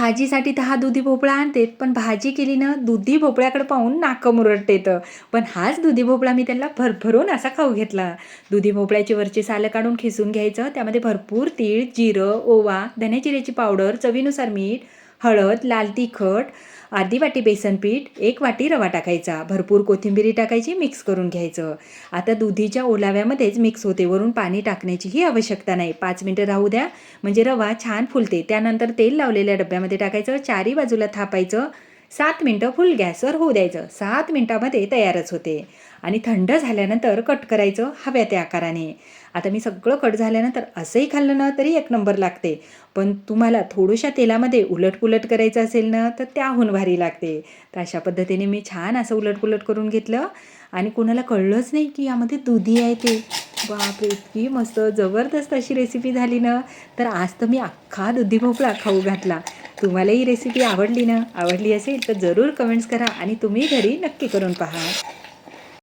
भाजीसाठी तर हा दुधी भोपळा आणते, पण भाजी केली ना दुधी भोपळ्याकडे पाहून नाकं मुरडते येतं. पण हाच दुधी भोपळा मी त्यांना भरभरून असा खाऊ घेतला. दुधी भोपळ्याची वरची सालं काढून खिसून घ्यायचं. त्यामध्ये भरपूर तीळ, जिरं, ओवा, धने जिऱ्याची पावडर, चवीनुसार मीठ, हळद, लाल तिखट, अर्धी वाटी बेसन पीठ, 1 वाटी रवा टाकायचा, भरपूर कोथिंबिरी टाकायची, मिक्स करून घ्यायचं. आता दुधीच्या ओलाव्यामध्येच मिक्स होते, वरून पाणी टाकण्याचीही आवश्यकता नाही. 5 मिनिटं राहू द्या, म्हणजे रवा छान फुलते. त्यानंतर तेल लावलेल्या डब्यामध्ये टाकायचं, चारी बाजूला थापायचं, 7 मिनिटं फुल गॅसवर होऊ द्यायचं. 7 मिनिटामध्ये तयारच होते. आणि थंड झाल्यानंतर कट करायचं हव्या त्या आकाराने. आता मी सगळं कट झाल्यानंतर असंही खाल्लं ना तरी 1 नंबर लागते. पण तुम्हाला थोड्याशा तेलामध्ये उलटपुलट करायचं असेल ना तर त्याहून भारी लागते. तर अशा पद्धतीने मी छान असं उलटपुलट करून घेतलं आणि कोणाला कळलंच नाही की यामध्ये दुधी आहे ते. बापरे! इतकी मस्त जबरदस्त अशी रेसिपी झाली ना. तर आज तर मी अख्खा दुधी भोपळा खाऊ घातला. तुम्हाला ही रेसिपी आवडली ना? आवडली असेल तर जरूर कमेंट्स करा आणि तुम्ही घरी नक्की करून पहा.